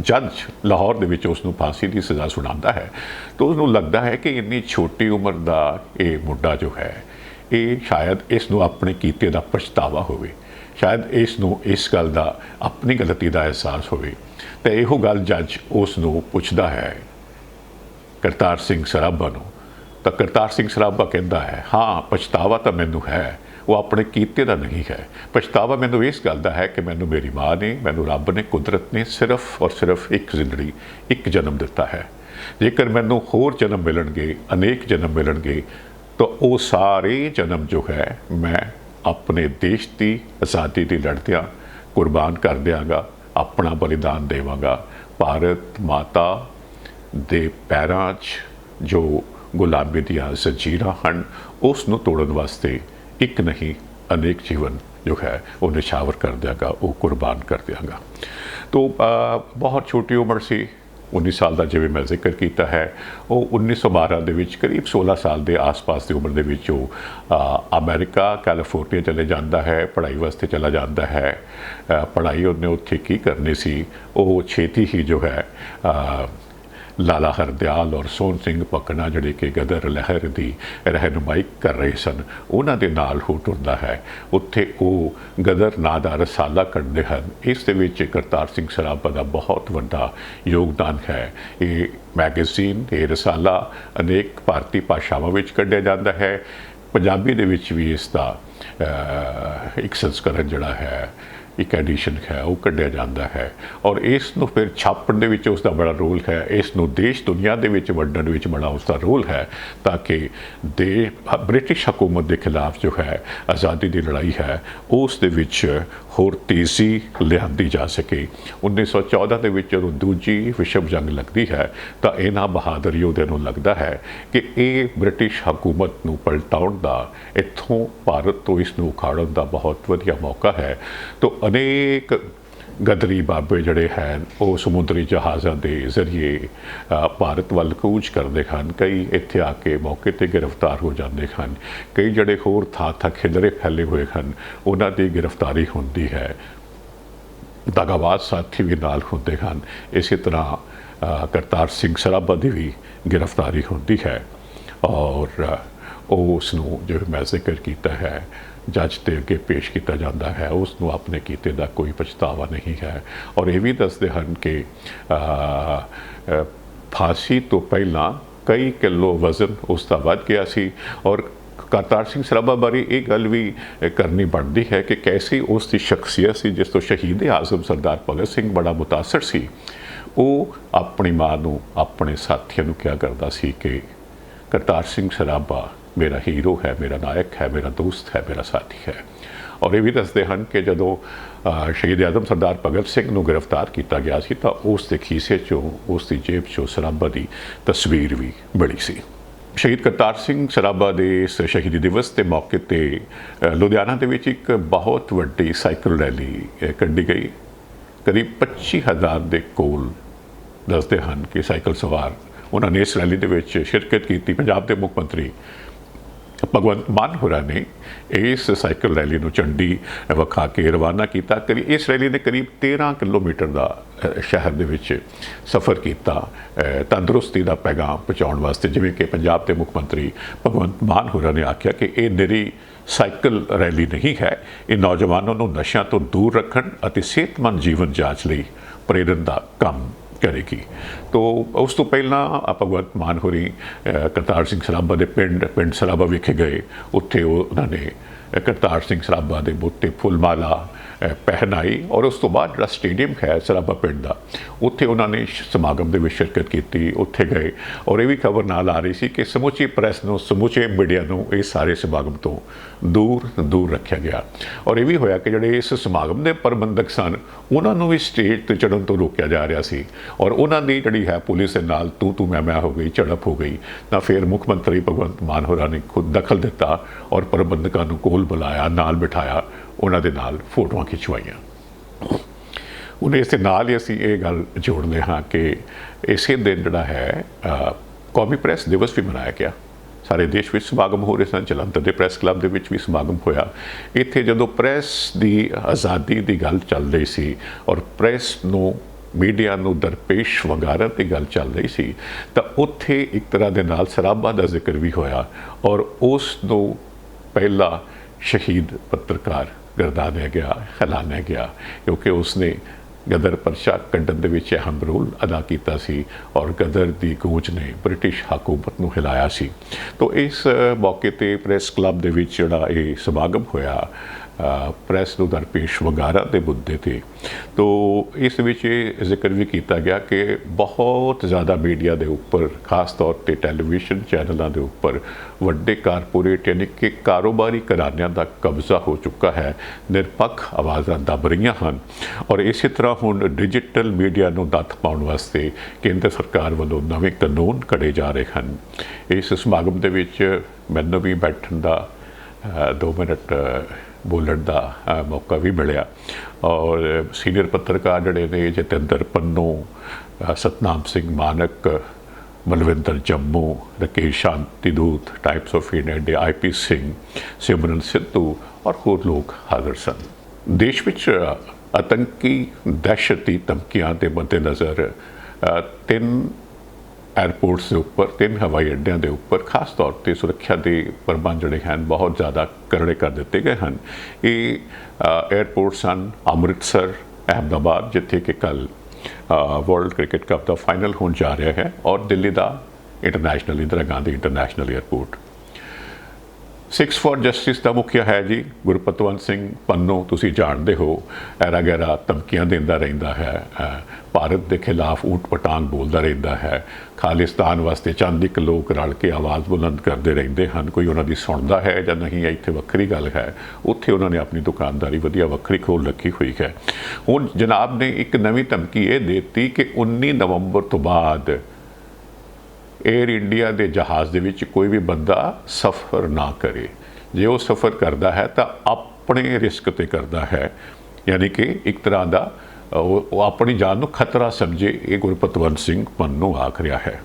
ਜੱਜ ਲਾਹੌਰ ਦੇ ਵਿੱਚ ਉਸ ਨੂੰ ਫਾਂਸੀ ਦੀ ਸਜ਼ਾ ਸੁਣਾਉਂਦਾ ਹੈ ਤਾਂ ਉਸ ਨੂੰ ਲੱਗਦਾ ਹੈ ਕਿ ਇੰਨੀ ਛੋਟੀ ਉਮਰ ਦਾ ਇਹ ਮੁੰਡਾ ਜੋ ਹੈ, ਇਹ ਸ਼ਾਇਦ ਇਸ ਨੂੰ ਆਪਣੇ ਕੀਤੇ ਦਾ ਪਛਤਾਵਾ ਹੋਵੇ, ਸ਼ਾਇਦ ਇਸ ਨੂੰ ਇਸ ਗੱਲ ਦਾ ਆਪਣੀ ਗਲਤੀ ਦਾ ਅਹਿਸਾਸ ਹੋਵੇ। ਤਾਂ ਇਹੋ ਗੱਲ ਜੱਜ ਉਸ ਨੂੰ ਪੁੱਛਦਾ ਹੈ ਕਰਤਾਰ ਸਿੰਘ ਸਰਾਭਾ ਨੂੰ, ਤਾਂ ਕਰਤਾਰ ਸਿੰਘ ਸਰਾਭਾ ਕਹਿੰਦਾ ਹੈ, ਹਾਂ ਪਛਤਾਵਾ ਤਾਂ ਮੈਨੂੰ ਹੈ, ਉਹ ਆਪਣੇ ਕੀਤੇ ਦਾ ਨਹੀਂ ਹੈ। ਪਛਤਾਵਾ ਮੈਨੂੰ ਇਸ ਗੱਲ ਦਾ ਹੈ ਕਿ ਮੈਨੂੰ ਮੇਰੀ ਮਾਂ ਨੇ, ਮੈਨੂੰ ਰੱਬ ਨੇ, ਕੁਦਰਤ ਨੇ ਸਿਰਫ ਔਰ ਸਿਰਫ ਇੱਕ ਜ਼ਿੰਦਗੀ, ਇੱਕ ਜਨਮ ਦਿੱਤਾ ਹੈ। ਜੇਕਰ ਮੈਨੂੰ ਹੋਰ ਜਨਮ ਮਿਲਣਗੇ, ਅਨੇਕ ਜਨਮ ਮਿਲਣਗੇ, ਤਾਂ ਉਹ ਸਾਰੇ ਜਨਮ ਜੋ ਹੈ ਮੈਂ ਆਪਣੇ ਦੇਸ਼ ਦੀ ਆਜ਼ਾਦੀ ਦੀ ਲੜਦਿਆਂ ਕੁਰਬਾਨ ਕਰ ਦਿਆਂਗਾ, ਆਪਣਾ ਬਲੀਦਾਨ ਦੇਵਾਂਗਾ। ਭਾਰਤ ਮਾਤਾ ਦੇ ਪੈਰਾਂ 'ਚ ਜੋ ਗੁਲਾਮੀ ਦੀਆਂ ਜ਼ੰਜੀਰਾਂ ਹਨ, ਉਸ ਨੂੰ ਤੋੜਨ ਵਾਸਤੇ ਇੱਕ ਨਹੀਂ ਅਨੇਕ ਜੀਵਨ ਜੋ ਹੈ ਉਹ ਨਿਸ਼ਾਵਰ ਕਰ ਦਿਆਂਗਾ, ਉਹ ਕੁਰਬਾਨ ਕਰ ਦਿਆਂਗਾ। ਤੋ ਬਹੁਤ ਛੋਟੀ ਉਮਰ ਸੀ, 19 ਸਾਲ ਦਾ ਜਿਵੇਂ ਮੈਂ ਜ਼ਿਕਰ ਕੀਤਾ ਹੈ। ਉਹ 1912 ਦੇ ਵਿੱਚ ਕਰੀਬ 16 ਸਾਲ ਦੇ ਆਸ-ਪਾਸ ਦੀ ਉਮਰ ਦੇ ਵਿੱਚ ਉਹ ਅਮਰੀਕਾ ਕੈਲੀਫੋਰਨੀਆ ਚਲੇ ਜਾਂਦਾ ਹੈ, ਪੜ੍ਹਾਈ ਵਾਸਤੇ ਚਲਾ ਜਾਂਦਾ ਹੈ। ਪੜ੍ਹਾਈ ਉਹਨੇ ਉੱਥੇ ਕੀ ਕਰਨੀ ਸੀ, ਉਹ ਛੇਤੀ ਹੀ ਜੋ ਹੈ ਲਾਲਾ ਹਰਦਿਆਲ ਔਰ ਸੋਹਣ ਸਿੰਘ ਪਕਣਾ ਜਿਹੜੇ ਕਿ ਗਦਰ ਲਹਿਰ ਦੀ ਰਹਿਨੁਮਾਈ ਕਰ ਰਹੇ ਸਨ, ਉਹਨਾਂ ਦੇ ਨਾਲ ਹੋ ਟੁਰਦਾ ਹੈ। ਉੱਥੇ ਉਹ ਗਦਰ ਨਾਂ ਦਾ ਰਸਾਲਾ ਕੱਢਦੇ ਹਨ। ਇਸ ਦੇ ਵਿੱਚ ਕਰਤਾਰ ਸਿੰਘ ਸਰਾਭਾ ਦਾ ਬਹੁਤ ਵੱਡਾ ਯੋਗਦਾਨ ਹੈ। ਇਹ ਮੈਗਜ਼ੀਨ, ਇਹ ਰਸਾਲਾ ਅਨੇਕ ਭਾਰਤੀ ਭਾਸ਼ਾਵਾਂ ਵਿੱਚ ਕੱਢਿਆ ਜਾਂਦਾ ਹੈ। ਪੰਜਾਬੀ ਦੇ ਵਿੱਚ ਵੀ ਇਸ ਦਾ ਇੱਕ ਸੰਸਕਰਨ ਜਿਹੜਾ ਹੈ, ਇੱਕ ਐਡੀਸ਼ਨ ਹੈ, ਉਹ ਕੱਢਿਆ ਜਾਂਦਾ ਹੈ। ਔਰ ਇਸ ਨੂੰ ਫਿਰ ਛਾਪਣ ਦੇ ਵਿੱਚ ਉਸ ਦਾ ਬੜਾ ਰੋਲ ਹੈ, ਇਸ ਨੂੰ ਦੇਸ਼ ਦੁਨੀਆ ਦੇ ਵਿੱਚ ਵੰਡਣ ਵਿੱਚ ਬੜਾ ਉਸ ਦਾ ਰੋਲ ਹੈ, ਤਾਂ ਕਿ ਬ੍ਰਿਟਿਸ਼ ਹਕੂਮਤ ਦੇ ਖਿਲਾਫ ਜੋ ਹੈ ਆਜ਼ਾਦੀ ਦੀ ਲੜਾਈ ਹੈ, ਉਸ ਦੇ ਵਿੱਚ ਹੋਰ ਤੇਜ਼ੀ ਲਿਆਂਦੀ ਜਾ ਸਕੇ। 1914 ਦੇ ਵਿੱਚ ਜਦੋਂ ਦੂਜੀ ਵਿਸ਼ਵ ਜੰਗ ਲੱਗਦੀ ਹੈ ਤਾਂ ਇਹਨਾਂ ਬਹਾਦਰ ਯੋਧਿਆਂ ਨੂੰ ਲੱਗਦਾ ਹੈ ਕਿ ਇਹ ਬ੍ਰਿਟਿਸ਼ ਹਕੂਮਤ ਨੂੰ ਪਲਟਾਉਣ ਦਾ, ਇੱਥੋਂ ਭਾਰਤ ਤੋਂ ਇਸ ਨੂੰ ਉਖਾੜਨ ਦਾ ਬਹੁਤ ਵਧੀਆ ਮੌਕਾ ਹੈ। ਤਾਂ ਅਨੇਕ ਗਦਰੀ ਬਾਬੇ ਜਿਹੜੇ ਹਨ ਉਹ ਸਮੁੰਦਰੀ ਜਹਾਜ਼ਾਂ ਦੇ ਜ਼ਰੀਏ ਭਾਰਤ ਵੱਲ ਕੂਚ ਕਰਦੇ ਹਨ। ਕਈ ਇੱਥੇ ਆ ਕੇ ਮੌਕੇ 'ਤੇ ਗ੍ਰਿਫਤਾਰ ਹੋ ਜਾਂਦੇ ਹਨ। ਕਈ ਜਿਹੜੇ ਹੋਰ ਥਾਂ ਖਿਲਰੇ ਫੈਲੇ ਹੋਏ ਹਨ, ਉਹਨਾਂ ਦੀ ਗ੍ਰਿਫਤਾਰੀ ਹੁੰਦੀ ਹੈ। ਦਗਾਬਾਜ਼ ਸਾਥੀ ਵੀ ਨਾਲ ਹੁੰਦੇ ਹਨ। ਇਸੇ ਤਰ੍ਹਾਂ ਕਰਤਾਰ ਸਿੰਘ ਸਰਾਭਾ ਦੀ ਵੀ ਗ੍ਰਿਫਤਾਰੀ ਹੁੰਦੀ ਹੈ, ਔਰ ਉਸ ਨੂੰ ਜਿਵੇਂ ਮੈਂ ਜ਼ਿਕਰ ਕੀਤਾ ਹੈ ਜੱਜ ਦੇ ਅੱਗੇ ਪੇਸ਼ ਕੀਤਾ ਜਾਂਦਾ ਹੈ। ਉਸ ਨੂੰ ਆਪਣੇ ਕੀਤੇ ਦਾ ਕੋਈ ਪਛਤਾਵਾ ਨਹੀਂ ਹੈ। ਔਰ ਇਹ ਵੀ ਦੱਸਦੇ ਹਨ ਕਿ ਫਾਂਸੀ ਤੋਂ ਪਹਿਲਾਂ ਕਈ ਕਿਲੋ ਵਜ਼ਨ ਉਸ ਦਾ ਵੱਧ ਗਿਆ ਸੀ। ਔਰ ਕਰਤਾਰ ਸਿੰਘ ਸਰਾਭਾ ਬਾਰੇ ਇਹ ਗੱਲ ਵੀ ਕਰਨੀ ਬਣਦੀ ਹੈ ਕਿ ਕੈਸੀ ਉਸ ਦੀ ਸ਼ਖਸੀਅਤ ਸੀ, ਜਿਸ ਤੋਂ ਸ਼ਹੀਦ ਆਜ਼ਮ ਸਰਦਾਰ ਭਗਤ ਸਿੰਘ ਬੜਾ ਮੁਤਾਸਰ ਸੀ। ਉਹ ਆਪਣੀ ਮਾਂ ਨੂੰ, ਆਪਣੇ ਸਾਥੀਆਂ ਨੂੰ ਕਿਹਾ ਕਰਦਾ ਸੀ ਕਿ ਕਰਤਾਰ ਸਿੰਘ ਸਰਾਭਾ ਮੇਰਾ ਹੀਰੋ ਹੈ, ਮੇਰਾ ਨਾਇਕ ਹੈ, ਮੇਰਾ ਦੋਸਤ ਹੈ, ਮੇਰਾ ਸਾਥੀ ਹੈ। ਔਰ ਇਹ ਵੀ ਦੱਸਦੇ ਹਨ ਕਿ ਜਦੋਂ ਸ਼ਹੀਦ ਆਜ਼ਮ ਸਰਦਾਰ ਭਗਤ ਸਿੰਘ ਨੂੰ ਗ੍ਰਿਫਤਾਰ ਕੀਤਾ ਗਿਆ ਸੀ ਤਾਂ ਉਸ ਦੇ ਖੀਸੇ 'ਚੋਂ, ਉਸ ਦੀ ਜੇਬ 'ਚੋਂ ਸਰਾਭਾ ਦੀ ਤਸਵੀਰ ਵੀ ਬੜੀ ਸੀ। ਸ਼ਹੀਦ ਕਰਤਾਰ ਸਿੰਘ ਸਰਾਭਾ ਦੇ ਇਸ ਸ਼ਹੀਦੀ ਦਿਵਸ ਦੇ ਮੌਕੇ 'ਤੇ ਲੁਧਿਆਣਾ ਦੇ ਵਿੱਚ ਇੱਕ ਬਹੁਤ ਵੱਡੀ ਸਾਈਕਲ ਰੈਲੀ ਕੱਢੀ ਗਈ। ਕਰੀਬ 25,000 ਦੇ ਕੋਲ ਦੱਸਦੇ ਹਨ ਕਿ ਸਾਈਕਲ ਸਵਾਰ ਉਹਨਾਂ ਨੇ ਇਸ ਰੈਲੀ ਦੇ ਵਿੱਚ ਸ਼ਿਰਕਤ ਕੀਤੀ। ਪੰਜਾਬ ਦੇ ਮੁੱਖ ਮੰਤਰੀ ਭਗਵੰਤ ਮਾਨ ਹੋਰਾਂ ਨੇ ਇਸ ਸਾਈਕਲ ਰੈਲੀ ਨੂੰ ਝੰਡੀ ਵਿਖਾ ਕੇ ਰਵਾਨਾ ਕੀਤਾ। ਇਸ ਰੈਲੀ ਨੇ ਕਰੀਬ 13 ਕਿਲੋਮੀਟਰ ਦਾ ਸ਼ਹਿਰ ਦੇ ਵਿੱਚ ਸਫ਼ਰ ਕੀਤਾ ਤੰਦਰੁਸਤੀ ਦਾ ਪੈਗਾਮ ਪਹੁੰਚਾਉਣ ਵਾਸਤੇ। ਜਿਵੇਂ ਕਿ ਪੰਜਾਬ ਦੇ ਮੁੱਖ ਮੰਤਰੀ ਭਗਵੰਤ ਮਾਨ ਹੋਰਾਂ ਨੇ ਆਖਿਆ ਕਿ ਇਹ ਨਿਰੀ ਸਾਈਕਲ ਰੈਲੀ ਨਹੀਂ ਹੈ। ਇਹ ਨੌਜਵਾਨਾਂ ਨੂੰ ਨਸ਼ਿਆਂ ਤੋਂ ਦੂਰ ਰੱਖਣ ਅਤੇ ਸਿਹਤਮੰਦ ਜੀਵਨ ਜਾਂਚ ਲਈ ਪ੍ਰੇਰਨ ਦਾ ਕੰਮ ਕਰੇਗੀ। ਤੋ ਉਸ ਤੋਂ ਪਹਿਲਾਂ ਭਗਵੰਤ ਮਾਨ ਹੋਰੀ ਕਰਤਾਰ ਸਿੰਘ ਸਰਾਭਾ ਦੇ ਪਿੰਡ ਸਰਾਭਾ ਵਿਖੇ ਗਏ। ਉੱਥੇ ਉਹਨਾਂ ਨੇ ਕਰਤਾਰ ਸਿੰਘ ਸਰਾਭਾ ਦੇ ਬੁੱਤ 'ਤੇ ਫੁੱਲਮਾਲਾ ਪਹਿਨਾਈ ਔਰ ਉਸ ਤੋਂ ਬਾਅਦ ਜਿਹੜਾ ਸਟੇਡੀਅਮ ਹੈ ਸਰਾਭਾ ਪਿੰਡ ਦਾ, ਉੱਥੇ ਉਹਨਾਂ ਨੇ ਸਮਾਗਮ ਦੇ ਵਿੱਚ ਸ਼ਿਰਕਤ ਕੀਤੀ। ਉੱਥੇ ਗਏ ਔਰ ਇਹ ਵੀ ਖਬਰ ਨਾਲ ਆ ਰਹੀ ਸੀ ਕਿ ਸਮੁੱਚੀ ਪ੍ਰੈਸ ਨੂੰ, ਸਮੁੱਚੇ ਮੀਡੀਆ ਨੂੰ ਇਸ ਸਾਰੇ ਸਮਾਗਮ ਤੋਂ ਦੂਰ ਰੱਖਿਆ ਗਿਆ। ਔਰ ਇਹ ਵੀ ਹੋਇਆ ਕਿ ਜਿਹੜੇ ਇਸ ਸਮਾਗਮ ਦੇ ਪ੍ਰਬੰਧਕ ਸਨ ਉਹਨਾਂ ਨੂੰ ਵੀ ਸਟੇਜ 'ਤੇ ਚੜ੍ਹਨ ਤੋਂ ਰੋਕਿਆ ਜਾ ਰਿਹਾ ਸੀ ਔਰ ਉਹਨਾਂ ਦੀ ਜਿਹੜੀ ਹੈ ਪੁਲਿਸ ਦੇ ਨਾਲ ਤੂੰ ਮੈਂ ਹੋ ਗਈ, ਝੜਪ ਹੋ ਗਈ। ਤਾਂ ਫਿਰ ਮੁੱਖ ਮੰਤਰੀ ਭਗਵੰਤ ਮਾਨ ਹੋਰਾਂ ਨੇ ਖੁਦ ਦਖਲ ਦਿੱਤਾ ਔਰ ਪ੍ਰਬੰਧਕਾਂ ਨੂੰ ਕੋਲ ਬੁਲਾਇਆ, ਨਾਲ ਬਿਠਾਇਆ, ਉਹਨਾਂ ਦੇ ਨਾਲ ਫੋਟੋਆਂ ਖਿਚਵਾਈਆਂ। ਹੁਣ ਇਸ ਦੇ ਨਾਲ ਹੀ ਅਸੀਂ ਇਹ ਗੱਲ ਜੋੜਦੇ ਹਾਂ ਕਿ ਇਸੇ ਦਿਨ ਜਿਹੜਾ ਹੈ ਕੌਮੀ ਪ੍ਰੈਸ ਦਿਵਸ ਵੀ ਮਨਾਇਆ ਗਿਆ। ਸਾਰੇ ਦੇਸ਼ ਵਿੱਚ ਸਮਾਗਮ ਹੋ ਰਹੇ ਸਨ। ਜਲੰਧਰ ਦੇ ਪ੍ਰੈਸ ਕਲੱਬ ਦੇ ਵਿੱਚ ਵੀ ਸਮਾਗਮ ਹੋਇਆ। ਇੱਥੇ ਜਦੋਂ ਪ੍ਰੈਸ ਦੀ ਆਜ਼ਾਦੀ ਦੀ ਗੱਲ ਚੱਲ ਰਹੀ ਸੀ ਔਰ ਪ੍ਰੈਸ ਨੂੰ, ਮੀਡੀਆ ਨੂੰ ਦਰਪੇਸ਼ ਵੰਗਾਰਨ ਦੀ ਗੱਲ ਚੱਲ ਰਹੀ ਸੀ, ਤਾਂ ਉੱਥੇ ਇੱਕ ਤਰ੍ਹਾਂ ਦੇ ਨਾਲ ਸਰਾਭਾ ਦਾ ਜ਼ਿਕਰ ਵੀ ਹੋਇਆ ਔਰ ਉਸ ਨੂੰ ਪਹਿਲਾ ਸ਼ਹੀਦ ਪੱਤਰਕਾਰ ਗਰਦਾਨਿਆ ਗਿਆ, ਐਲਾਨਿਆ ਗਿਆ, ਕਿਉਂਕਿ ਉਸਨੇ ਗਦਰ ਪਰਚਾ ਕੱਢਣ ਦੇ ਵਿੱਚ ਅਹਿਮ ਰੋਲ ਅਦਾ ਕੀਤਾ ਸੀ ਔਰ ਗਦਰ ਦੀ ਗੂੰਜ ਨੇ ਬ੍ਰਿਟਿਸ਼ ਹਕੂਮਤ ਨੂੰ ਹਿਲਾਇਆ ਸੀ। ਤੋ ਇਸ ਮੌਕੇ 'ਤੇ ਪ੍ਰੈਸ ਕਲੱਬ ਦੇ ਵਿੱਚ ਜਿਹੜਾ ਇਹ ਸਮਾਗਮ ਹੋਇਆ ਪ੍ਰੈਸ ਨੂੰ ਦਰਪੇਸ਼ ਵੰਗਾਰਾਂ ਦੇ ਮੁੱਦੇ 'ਤੇ, ਤੋ ਇਸ ਵਿੱਚ ਇਹ ਜ਼ਿਕਰ ਵੀ ਕੀਤਾ ਗਿਆ ਕਿ ਬਹੁਤ ਜ਼ਿਆਦਾ ਮੀਡੀਆ ਦੇ ਉੱਪਰ, ਖਾਸ ਤੌਰ 'ਤੇ ਟੈਲੀਵਿਜ਼ਨ ਚੈਨਲਾਂ ਦੇ ਉੱਪਰ ਵੱਡੇ ਕਾਰਪੋਰੇਟ ਯਾਨੀ ਕਿ ਕਾਰੋਬਾਰੀ ਘਰਾਣਿਆਂ ਦਾ ਕਬਜ਼ਾ ਹੋ ਚੁੱਕਾ ਹੈ। ਨਿਰਪੱਖ ਆਵਾਜ਼ਾਂ ਦਬ ਰਹੀਆਂ ਹਨ ਔਰ ਇਸੇ ਤਰ੍ਹਾਂ ਹੁਣ ਡਿਜੀਟਲ ਮੀਡੀਆ ਨੂੰ ਨੱਥ ਪਾਉਣ ਵਾਸਤੇ ਕੇਂਦਰ ਸਰਕਾਰ ਵੱਲੋਂ ਨਵੇਂ ਕਾਨੂੰਨ ਘੜੇ ਜਾ ਰਹੇ ਹਨ। ਇਸ ਸਮਾਗਮ ਦੇ ਵਿੱਚ ਮੈਨੂੰ ਵੀ ਬੈਠਣ ਦਾ 2 ਮਿੰਟ ਬੋਲਣ ਦਾ ਮੌਕਾ ਵੀ ਮਿਲਿਆ ਔਰ ਸੀਨੀਅਰ ਪੱਤਰਕਾਰ ਜਿਹੜੇ ਨੇ Jatinder Pannu, Satnam Singh Manak, Balwinder Jammu, Rakesh Shantidoot, Times of India, IP Singh, Simran Sidhu ਔਰ ਹੋਰ ਲੋਕ ਹਾਜ਼ਰ ਸਨ। ਦੇਸ਼ ਵਿੱਚ ਆਤੰਕੀ ਦਹਿਸ਼ਤੀ ਧਮਕੀਆਂ ਦੇ ਮੱਦੇਨਜ਼ਰ 3 ਏਅਰਪੋਰਟਸ ਦੇ ਉੱਪਰ, 3 ਹਵਾਈ ਅੱਡਿਆਂ ਦੇ ਉੱਪਰ ਖਾਸ ਤੌਰ 'ਤੇ ਸੁਰੱਖਿਆ ਦੇ ਪ੍ਰਬੰਧ ਜਿਹੜੇ ਹਨ ਬਹੁਤ ਜ਼ਿਆਦਾ ਕਰੜੇ ਕਰ ਦਿੱਤੇ ਗਏ ਹਨ। ਇਹ ਏਅਰਪੋਰਟਸ ਹਨ ਅੰਮ੍ਰਿਤਸਰ, ਅਹਿਮਦਾਬਾਦ ਜਿੱਥੇ ਕਿ ਕੱਲ੍ਹ ਵਰਲਡ ਕ੍ਰਿਕਟ ਕੱਪ ਦਾ ਫਾਈਨਲ ਹੋਣ ਜਾ ਰਿਹਾ ਹੈ, ਔਰ ਦਿੱਲੀ ਦਾ international Indira Gandhi international airport. 6 for justice ਦਾ ਮੁਖੀਆ ਹੈ ਜੀ ਗੁਰਪਤਵੰਤ ਸਿੰਘ ਪੰਨੂ। ਤੁਸੀਂ ਜਾਣਦੇ ਹੋ ਐਰਾ ਗੈਰਾ ਧਮਕੀਆਂ ਦਿੰਦਾ ਰਹਿੰਦਾ ਹੈ, ਭਾਰਤ ਦੇ ਖਿਲਾਫ ਊਟ ਪਟਾਂਗ ਬੋਲਦਾ ਰਹਿੰਦਾ ਹੈ, ਖਾਲਿਸਤਾਨ ਵਾਸਤੇ ਚੰਦ ਇੱਕ ਲੋਕ ਰਲ ਕੇ ਆਵਾਜ਼ ਬੁਲੰਦ ਕਰਦੇ ਰਹਿੰਦੇ ਹਨ। ਕੋਈ ਉਹਨਾਂ ਦੀ ਸੁਣਦਾ ਹੈ ਜਾਂ ਨਹੀਂ, ਇੱਥੇ ਵੱਖਰੀ ਗੱਲ ਹੈ। ਉੱਥੇ ਉਹਨਾਂ ਨੇ ਆਪਣੀ ਦੁਕਾਨਦਾਰੀ ਵਧੀਆ ਵੱਖਰੀ ਖੋਲ੍ਹ ਰੱਖੀ ਹੋਈ ਹੈ। ਹੁਣ ਜਨਾਬ ਨੇ ਇੱਕ ਨਵੀਂ ਧਮਕੀ ਇਹ ਦੇ ਦਿੱਤੀ ਕਿ 19 ਨਵੰਬਰ ਤੋਂ ਬਾਅਦ ਏਅਰ ਇੰਡੀਆ ਦੇ ਜਹਾਜ਼ ਦੇ ਵਿੱਚ ਕੋਈ ਵੀ ਬੰਦਾ ਸਫ਼ਰ ਨਾ ਕਰੇ। ਜੇ ਉਹ ਸਫ਼ਰ ਕਰਦਾ ਹੈ ਤਾਂ ਆਪਣੇ ਰਿਸਕ 'ਤੇ ਕਰਦਾ ਹੈ, ਯਾਨੀ ਕਿ ਇੱਕ ਤਰ੍ਹਾਂ ਦਾ ਉਹ ਆਪਣੀ ਜਾਨ ਨੂੰ ਖਤਰਾ ਸਮਝੇ, ਇਹ ਗੁਰਪਤਵੰਤ ਸਿੰਘ ਪੰਨੂ ਆਖ ਰਿਹਾ ਹੈ।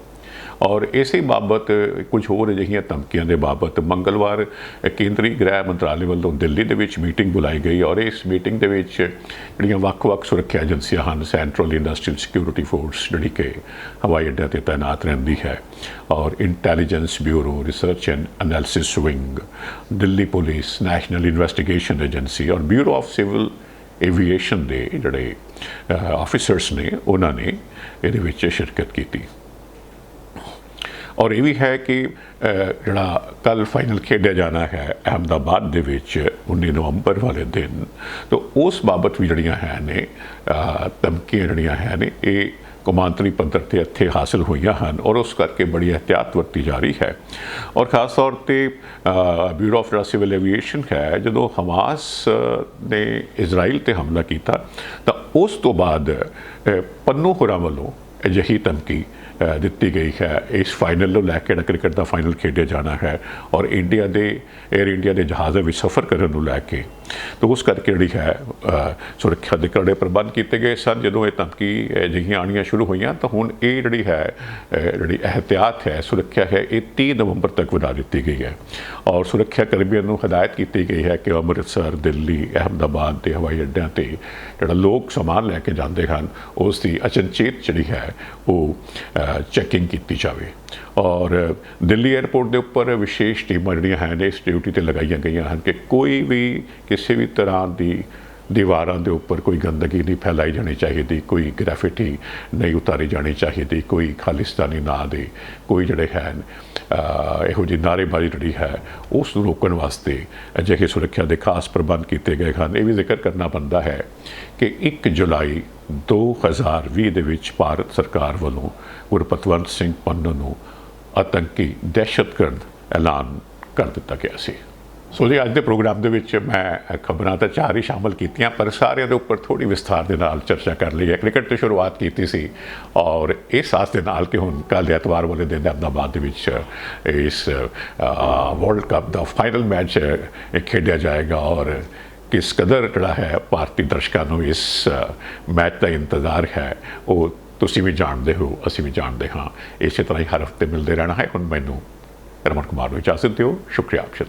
ਔਰ ਇਸੇ ਬਾਬਤ ਕੁਝ ਹੋਰ ਅਜਿਹੀਆਂ ਧਮਕੀਆਂ ਦੇ ਬਾਬਤ ਮੰਗਲਵਾਰ ਕੇਂਦਰੀ ਗ੍ਰਹਿ ਮੰਤਰਾਲੇ ਵੱਲੋਂ ਦਿੱਲੀ ਦੇ ਵਿੱਚ ਮੀਟਿੰਗ ਬੁਲਾਈ ਗਈ ਔਰ ਇਸ ਮੀਟਿੰਗ ਦੇ ਵਿੱਚ ਜਿਹੜੀਆਂ ਵੱਖ-ਵੱਖ ਸੁਰੱਖਿਆ ਏਜੰਸੀਆਂ ਹਨ, ਸੈਂਟਰਲ ਇੰਡਸਟਰੀਅਲ ਸਿਕਿਉਰਿਟੀ ਫੋਰਸ ਜਿਹੜੀ ਕਿ ਹਵਾਈ ਅੱਡਿਆਂ 'ਤੇ ਤੈਨਾਤ ਰਹਿੰਦੀ ਹੈ, ਔਰ intelligence bureau, research and analysis wing, Delhi police, national investigation agency ਔਰ ਬਿਊਰੋ ਆਫ ਸਿਵਲ ਐਵੀਏਸ਼ਨ ਦੇ ਜਿਹੜੇ ਆਫਿਸਰਸ ਨੇ ਉਹਨਾਂ ਨੇ ਇਹਦੇ ਵਿੱਚ ਸ਼ਿਰਕਤ ਕੀਤੀ। ਔਰ ਇਹ ਵੀ ਹੈ ਕਿ ਜਿਹੜਾ ਕੱਲ੍ਹ ਫਾਈਨਲ ਖੇਡਿਆ ਜਾਣਾ ਹੈ ਅਹਿਮਦਾਬਾਦ ਦੇ ਵਿੱਚ 19 ਨਵੰਬਰ ਵਾਲੇ ਦਿਨ, ਤਾਂ ਉਸ ਬਾਬਤ ਵੀ ਜਿਹੜੀਆਂ ਹੈ ਨੇ ਧਮਕੀਆਂ ਜਿਹੜੀਆਂ ਹੈ ਨੇ ਇਹ ਕੌਮਾਂਤਰੀ ਪੱਧਰ 'ਤੇ ਇੱਥੇ ਹਾਸਲ ਹੋਈਆਂ ਹਨ ਔਰ ਉਸ ਕਰਕੇ ਬੜੀ ਇਹਤਿਆਤ ਵਰਤੀ ਜਾ ਰਹੀ ਹੈ। ਔਰ ਖਾਸ ਤੌਰ 'ਤੇ ਬਿਊਰੋ ਆਫ ਸਿਵਲ ਐਵੀਏਸ਼ਨ ਹੈ, ਜਦੋਂ ਹਮਾਸ ਨੇ ਇਜ਼ਰਾਈਲ 'ਤੇ ਹਮਲਾ ਕੀਤਾ ਤਾਂ ਉਸ ਤੋਂ ਬਾਅਦ ਪੰਨੂ ਹੋਰਾਂ ਵੱਲੋਂ ਅਜਿਹੀ ਧਮਕੀ ਦਿੱਤੀ ਗਈ ਹੈ। ਇਸ ਫਾਈਨਲ ਨੂੰ ਲੈ ਕੇ ਕ੍ਰਿਕਟ ਦਾ ਫਾਈਨਲ ਖੇਡਿਆ ਜਾਣਾ ਹੈ ਔਰ ਏਅਰ ਇੰਡੀਆ ਦੇ ਜਹਾਜ਼ਾਂ ਵਿੱਚ ਸਫ਼ਰ ਕਰਨ ਨੂੰ ਲੈ ਕੇ तो उस करके ਜਿਹੜੀ ਹੈ ਸੁਰੱਖਿਆ ਦੇ ਕਰੜੇ ਪ੍ਰਬੰਧ ਕੀਤੇ ਗਏ ਸਨ। ਜਦੋਂ ਇਹ ਧਮਕੀ ਅਜਿਹੀਆਂ ਆਉਣੀਆਂ ਸ਼ੁਰੂ ਹੋਈਆਂ ਤਾਂ ਹੁਣ ਇਹ ਜਿਹੜੀ ਹੈ ਜਿਹੜੀ ਇਹਤਿਆਤ ਹੈ, ਸੁਰੱਖਿਆ ਹੈ, ਇਹ 30 ਨਵੰਬਰ ਤੱਕ ਵਧਾ ਦਿੱਤੀ ਗਈ ਹੈ ਔਰ ਸੁਰੱਖਿਆ ਕਰਮੀਆਂ ਨੂੰ ਹਦਾਇਤ ਕੀਤੀ ਗਈ ਹੈ ਕਿ ਅੰਮ੍ਰਿਤਸਰ, ਦਿੱਲੀ, ਅਹਿਮਦਾਬਾਦ ਦੇ ਹਵਾਈ ਅੱਡਿਆਂ ਤੇ ਜਿਹੜਾ ਲੋਕ ਸਮਾਨ ਲੈ ਕੇ ਜਾਂਦੇ ਹਨ ਉਸ ਦੀ ਅਚਨਚੇਤ ਜਿਹੜੀ ਹੈ ਉਹ ਚੈਕਿੰਗ ਕੀਤੀ ਜਾਵੇ। ਔਰ ਦਿੱਲੀ 에ਅਰਪੋਰਟ ਦੇ ਉੱਪਰ ਵਿਸ਼ੇਸ਼ ਟੀਮਾਂ ਜਿਹੜੀਆਂ ਹਨ ਇਸ ਡਿਊਟੀ ਤੇ ਲਗਾਈਆਂ ਗਈਆਂ ਹਨ ਕਿ ਕੋਈ ਵੀ ਕਿਸੇ ਵੀ ਤਰ੍ਹਾਂ ਦੀ ਦੀਵਾਰਾਂ ਦੇ ਉੱਪਰ ਕੋਈ ਗੰਦਗੀ ਨਹੀਂ ਫੈਲਾਈ ਜਾਣੀ ਚਾਹੀਦੀ, ਕੋਈ ਗ੍ਰੈਫਿਟੀ ਨਹੀਂ ਉਤਾਰੀ ਜਾਣੀ ਚਾਹੀਦੀ, ਕੋਈ ਖਾਲਿਸਤਾਨੀ ਨਾਂ ਦੇ ਕੋਈ ਜਿਹੜੇ ਹਨ ਇਹੋ ਜਿਹੀ ਨਾਅਰੇਬਾਜ਼ੀ ਜਿਹੜੀ ਹੈ ਉਸ ਨੂੰ ਰੋਕਣ ਵਾਸਤੇ ਅਜਿਹੇ ਸੁਰੱਖਿਆ ਦੇ ਖਾਸ ਪ੍ਰਬੰਧ ਕੀਤੇ ਗਏ ਹਨ। ਇਹ ਵੀ ਜ਼ਿਕਰ ਕਰਨਾ ਬਣਦਾ ਹੈ ਕਿ 1 ਜੁਲਾਈ 2020 ਦੇ ਵਿੱਚ ਭਾਰਤ ਸਰਕਾਰ ਵੱਲੋਂ ਗੁਰਪਤਵੰਤ ਸਿੰਘ ਪੰਨੂ ਨੂੰ ਆਤੰਕੀ ਦਹਿਸ਼ਤਗਰਦ ਐਲਾਨ ਕਰ ਦਿੱਤਾ ਗਿਆ ਸੀ। ਸੋ ਜੀ ਅੱਜ ਦੇ ਪ੍ਰੋਗਰਾਮ ਦੇ ਵਿੱਚ ਮੈਂ ਖਬਰਾਂ ਤਾਂ 4 ਹੀ ਸ਼ਾਮਲ ਕੀਤੀਆਂ ਪਰ ਸਾਰਿਆਂ ਦੇ ਉੱਪਰ ਥੋੜੀ ਵਿਸਥਾਰ ਦੇ ਨਾਲ ਚਰਚਾ ਕਰ ਲਈ ਹੈ। ਕ੍ਰਿਕਟ ਤੋਂ ਸ਼ੁਰੂਆਤ ਕੀਤੀ ਸੀ ਔਰ ਇਸ ਆਸ ਦੇ ਨਾਲ ਕਿ ਹੁਣ ਕੱਲ੍ਹ ਐਤਵਾਰ ਵਾਲੇ ਦਿਨ ਅਹਿਮਦਾਬਾਦ ਦੇ ਵਿੱਚ ਇਸ ਵਰਲਡ ਕੱਪ ਦਾ ਫਾਈਨਲ ਮੈਚ ਖੇਡਿਆ ਜਾਏਗਾ ਔਰ ਕਿਸ ਕਦਰ ਜਿਹੜਾ ਹੈ ਭਾਰਤੀ ਦਰਸ਼ਕਾਂ ਨੂੰ ਇਸ ਮੈਚ ਦਾ ਇੰਤਜ਼ਾਰ ਹੈ ਉਹ ਤੁਸੀਂ ਵੀ ਜਾਣਦੇ ਹੋ, ਅਸੀਂ ਵੀ ਜਾਣਦੇ ਹਾਂ। ਇਸੇ ਤਰ੍ਹਾਂ ਹੀ ਹਰ ਹਫ਼ਤੇ ਮਿਲਦੇ ਰਹਿਣਾ ਹੈ। ਹੁਣ ਮੈਨੂੰ ਰਮਨ ਕੁਮਾਰ ਨੂੰ ਇਜਾਜ਼ਤ ਦਿਓ। ਸ਼ੁਕਰੀਆ ਆਪ